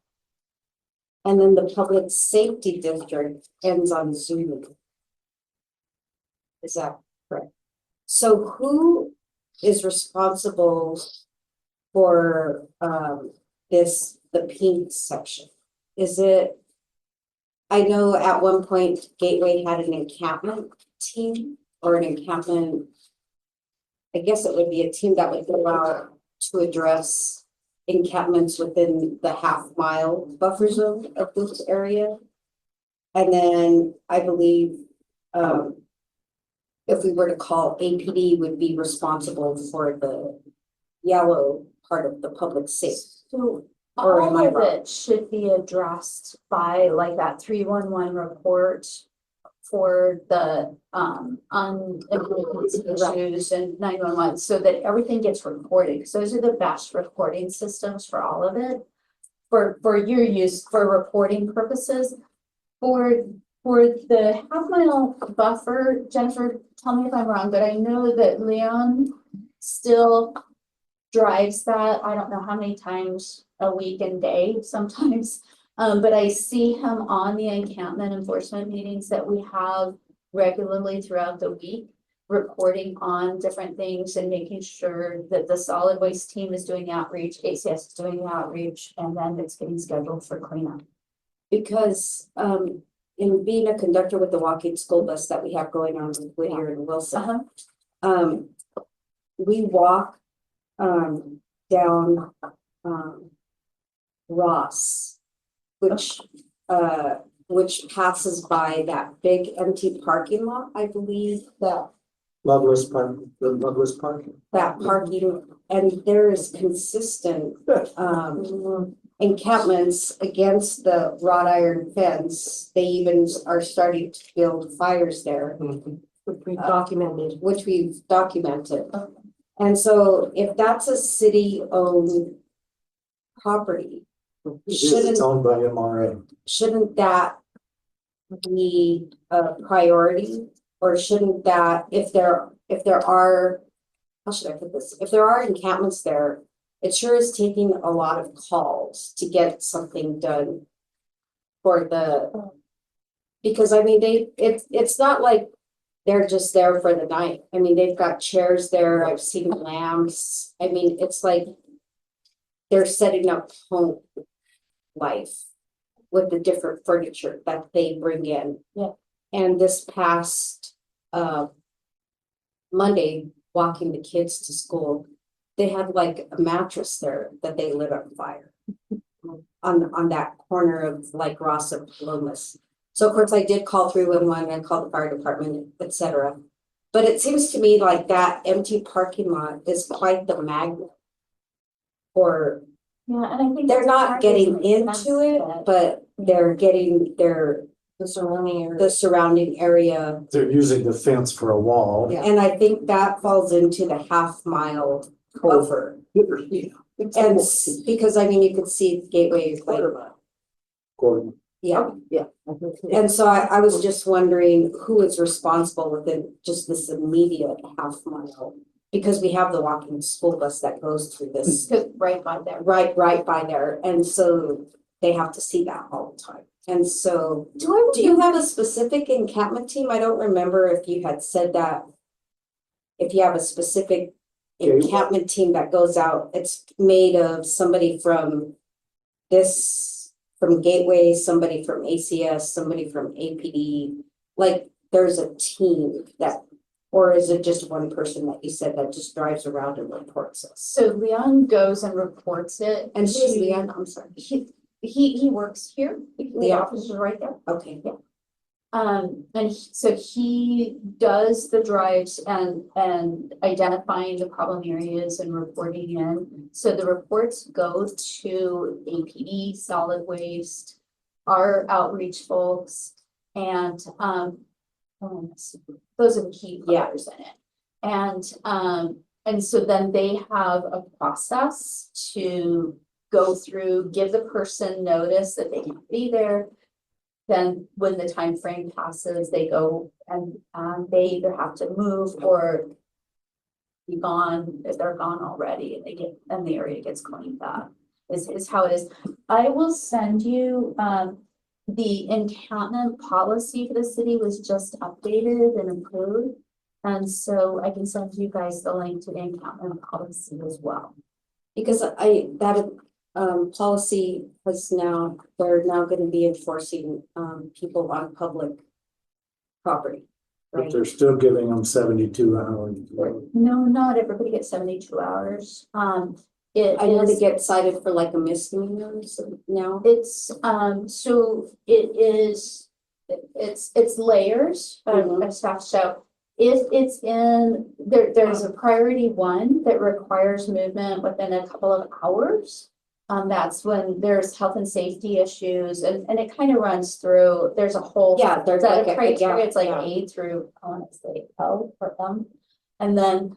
And then the public safety district ends on Zoom. Is that correct? So who is responsible for the pink section? Is it? I know at one point Gateway had an encampment team or an encampment. I guess it would be a team that would go out to address encampments within the half-mile buffer zone of this area. And then I believe if we were to call APD would be responsible for the yellow part of the public safety. So Or am all I of wrong? it should be addressed by like that 311 report for the unimplemented issues and 911, so that everything gets reported. Because those are the best reporting systems for all of it. For your use for reporting purposes. For the half-mile buffer, Jennifer, tell me if I'm wrong, but I know that Leon still drives that, I don't know how many times a week and day sometimes. But I see him on the encampment enforcement meetings that we have regularly throughout the week, reporting on different things and making sure that the solid waste team is doing outreach, ACS is doing outreach, and then it's getting scheduled for cleanup. Because in being a conductor with the walking school bus that we have going on with Whittier and Wilson, we walk down Ross, which passes by that big empty parking lot, I believe, that Loveless Park, the Loveless Park. that parking, and there is consistent encampments against the wrought iron fence. They even are starting to build fires there. Which we've documented. And so if that's a city-owned property, It's owned by MRA. shouldn't that be a priority? Or shouldn't that, if there are, how should I put this? If there are encampments there, it sure is taking a lot of calls to get something done for the, because I mean, it's not like they're just there for the night. I mean, they've got chairs there. I've seen lamps. I mean, it's like they're setting up home life with the different furniture that they bring in. Yeah. And this past Monday, walking the kids to school, they had like a mattress there that they lit on fire on that corner of like Ross and Lomas. So of course I did call 311 and call the fire department, etc. But it seems to me like that empty parking lot is quite the magnet. Or Yeah, and I think they're that's not part of getting the into sense it, that- but they're getting the surrounding area. They're using the fence for a wall. Yeah. And I think that falls into the half-mile buffer. And because I mean, you could see Gateway like, Gordon. yeah. Yeah. And so I was just wondering who is responsible within just this immediate half-mile. Because we have the walking school bus that goes through this, Right by there. right by there, and so they have to see that all the time. And so, do you have a specific encampment team? I don't remember if you had said that. If you have a specific encampment team that goes out, it's made of somebody from Gateway, somebody from ACS, somebody from APD. Like, there's a team that, or is it just one person that you said that just drives around and reports us? So Leon goes and reports it. And she's Leon, I'm sorry. He works here. The Yeah. office is right there. Okay. So he does the drives and identifying the problem areas and reporting in. So the reports go to APD, solid waste, our outreach folks, and those are the key players in it. And so then they have a process to go through, give the person notice that they can't be there. Then when the time frame passes, they go and they either have to move or be gone if they're gone already, and the area gets cleaned up. is how it is. I will send you, the encampment policy for the city was just updated and approved. And so I can send you guys the link to the encampment policy as well. Because that policy has now, they're now gonna be enforcing people on public property. But Right? they're still giving them 72 hours. No, not everybody gets 72 hours. It I know they is, get cited for like a misdemeanor now. it's, so it is, it's layers of stuff. So if it's in, there's a priority one that requires movement within a couple of hours. That's when there's health and safety issues and it kind of runs through, there's a whole Yeah, there's set like of criteria, it's like yeah. A through, I want to say L for M. And then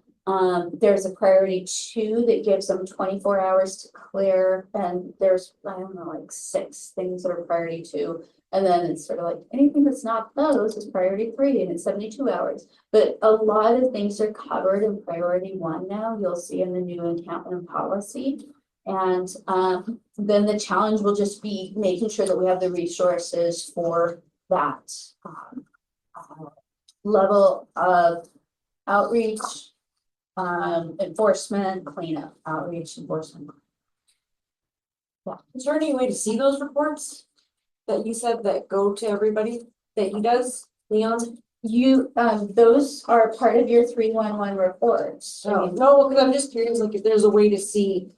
there's a priority 2 that gives them 24 hours to clear, and there's, I don't know, like 6 things that are priority 2. And then it's sort of like anything that's not those is priority 3 and it's 72 hours. But a lot of things are covered in priority 1 now, you'll see in the new encampment policy. And then the challenge will just be making sure that we have the resources for that level of outreach, enforcement, cleanup, outreach, enforcement. Is there any way to see those reports that you said that go to everybody that he does, Leon? You, those are part of your 311 reports. I mean, No, because I'm just curious, like if there's a way to see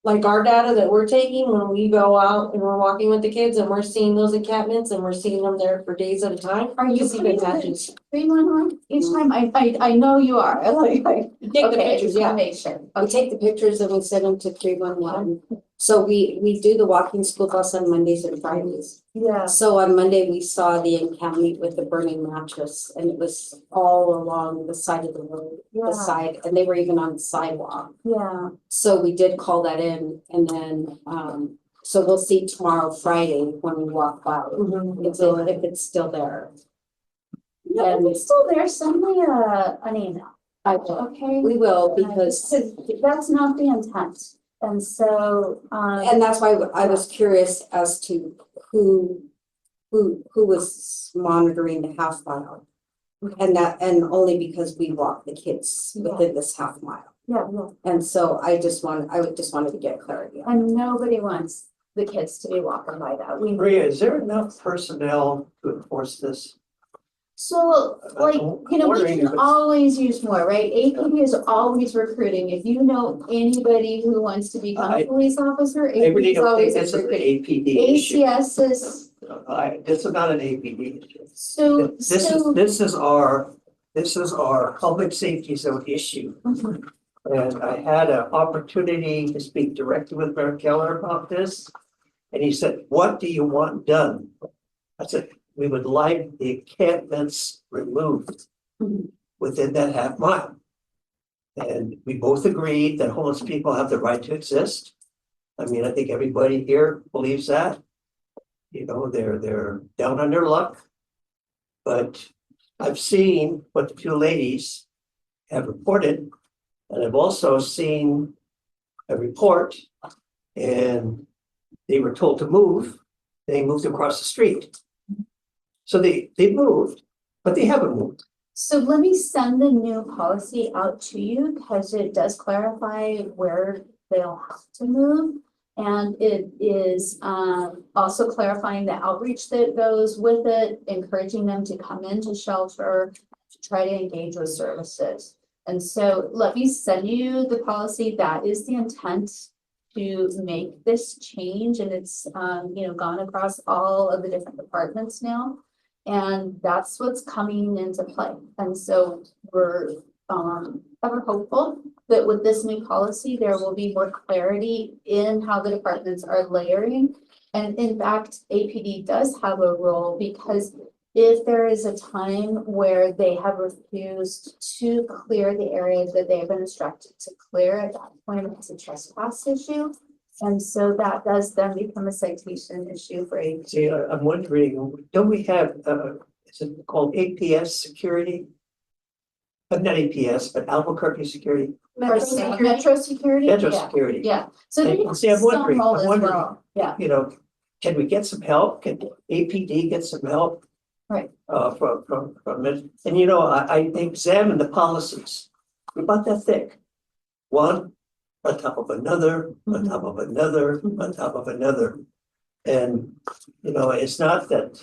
like our data that we're taking when we go out and we're walking with the kids and we're seeing those encampments and we're seeing them there for days at a time. Are you see putting the the matches? 311 each time? I know you are. You take the Okay, I pictures, just wanna yeah. make sure. We take the pictures and we send them to 311. So we do the walking school bus on Mondays and Fridays. Yeah, So on Monday, we saw the encampment with the burning mattress and it was all along the side of the road, yeah, the side, and they were even on the sidewalk. yeah. So we did call that in and then, so we'll see tomorrow, Friday, when we walk by, if it's still there. Yeah, if it's still there, send me an email, I will, okay? we will, because, That's not the intent. And so, and that's why I was curious as to who was monitoring the half mile. And only because we walk the kids within this half mile. yeah. And so I just wanted to get clarity on. And nobody wants the kids to be walking by that. Maria, is there enough personnel to enforce this? So, like, we wondering if can it's- always use more, right? APD is always recruiting. If you know anybody who wants to become a police officer, I really APD is don't think always this is an recruiting. APD issue. ACS is, This is not an APD issue. so, This is our public safety zone issue. Mhm. And I had an opportunity to speak directly with Mayor Keller about this. And he said, what do you want done? I said, we would like the encampments removed Mhm. within that half mile. And we both agreed that homeless people have the right to exist. I mean, I think everybody here believes that. You know, they're down on their luck. But I've seen what the two ladies have reported. And I've also seen a report and they were told to move. They moved across the street. So they moved, but they haven't moved. So let me send the new policy out to you because it does clarify where they'll have to move. And it is also clarifying the outreach that goes with it, encouraging them to come into shelter, to try to engage with services. And so let me send you the policy. That is the intent to make this change. And it's gone across all of the different departments now. And that's what's coming into play. And so we're ever hopeful that with this new policy, there will be more clarity in how the departments are layering. And in fact, APD does have a role because if there is a time where they have refused to clear the areas that they have been instructed to clear, at that point, it's a trespass issue. And so that does then become a citation issue for APD. See, I'm wondering, don't we have, is it called APS security? not APS, but Albuquerque Security, Metro security? Metro Yeah, Security. yeah, so they And have see, I'm some wondering, role I'm as wondering, well, yeah, you know, can we get some help? Can APD get some help? Right. From it, and you know, I examined the policies, about that thick. One on top of another, on top of another, on top of another. And, you know, it's not that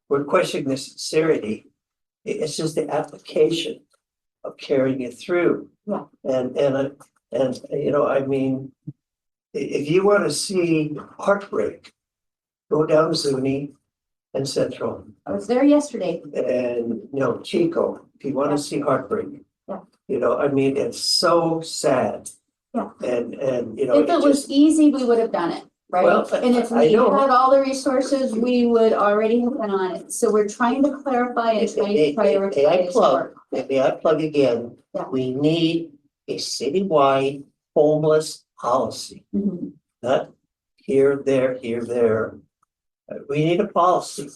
we're questioning the sincerity. It's just the application of carrying it through. Yeah. And, you know, I mean, if you want to see heartbreak, go down Zuni and Central I was there yesterday. and, you know, Chico, if you want Yeah. to see heartbreak. Yeah. You know, I mean, it's so sad. Yeah. And, you know. If it was easy, we would have done it, right? Well, And if I we know. had all the resources, we would already have been on it. So we're trying to clarify and trying to May I prioritize plug, work. may I plug again? Yeah. We need a citywide homeless policy, Mhm. not here, there. We need a policy,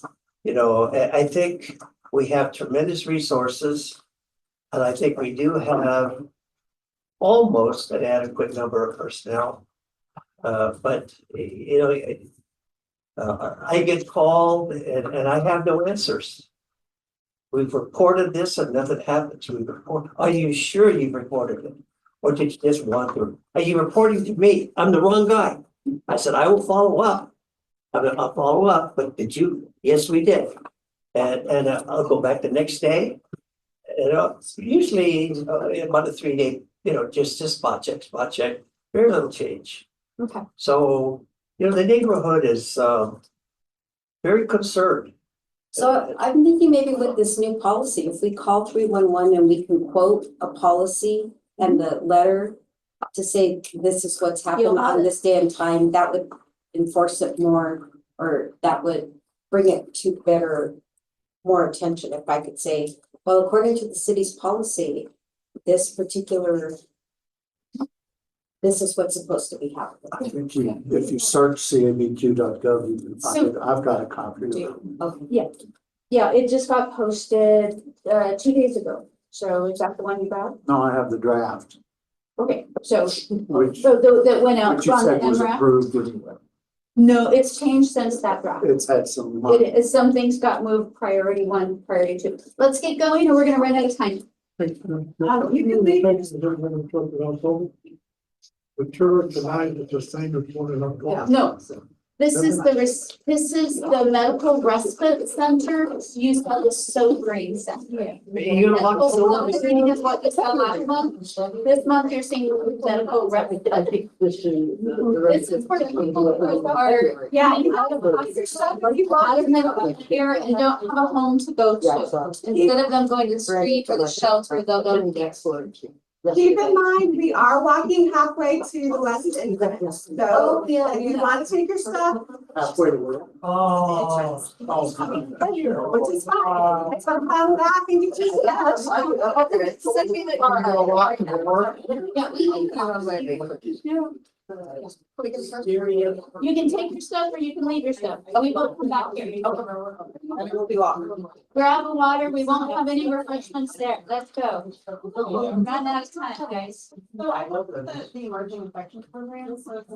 you know, I think we have tremendous resources. And I think we do have almost an adequate number of personnel. But, you know, I get called and I have no answers. We've reported this and nothing happens. Are you sure you've reported it? Or did you just wander? Are you reporting to me? I'm the wrong guy. I said, I will follow up. I'll follow up, but did you? Yes, we did. And I'll go back the next day. You know, usually about a 3 day, you know, just spot check, very little change. Okay. So, you know, the neighborhood is very concerned. So I'm thinking maybe with this new policy, if we call 311 and we can quote a policy and the letter to say this is what's happened You'll have on it. this day and time, that would enforce it more, or that would bring it to better, more attention, if I could say, well, according to the city's policy, this is what's supposed to be happening. I think if you search cabq.gov, you can find it. I've got a copy of it. Okay. Yeah, it just got posted 2 days ago. So is that the one you got? No, I have the draft, Okay, so which that went out which you on the said was MRAP? approved anyway. No, it's changed since that draft. It's had some. It is, some things got moved, priority 1, priority 2. Let's get going or we're gonna run out of time. You can leave. The tour tonight is the same as one in October. No, this is the medical respite center used by the sobering center. You're gonna walk Is what you saw last month. This month you're seeing medical respite. I think this is. This is for the people who are, yeah, out of medical care and don't have a home to go to. Instead of them going to the street or the shelter, they'll go to the. Keep in mind, we are walking halfway to the west end, so yeah. if you want to take your stuff, Halfway to where? Oh. which is fine, it's gonna come back and you just. Send me the. You can take your stuff or you can leave your stuff. We won't come back here. We'll be walking. Grab a water. We won't have any refreshments there. Let's go. Run out of time, guys. So I looked at the emerging infection program, so it's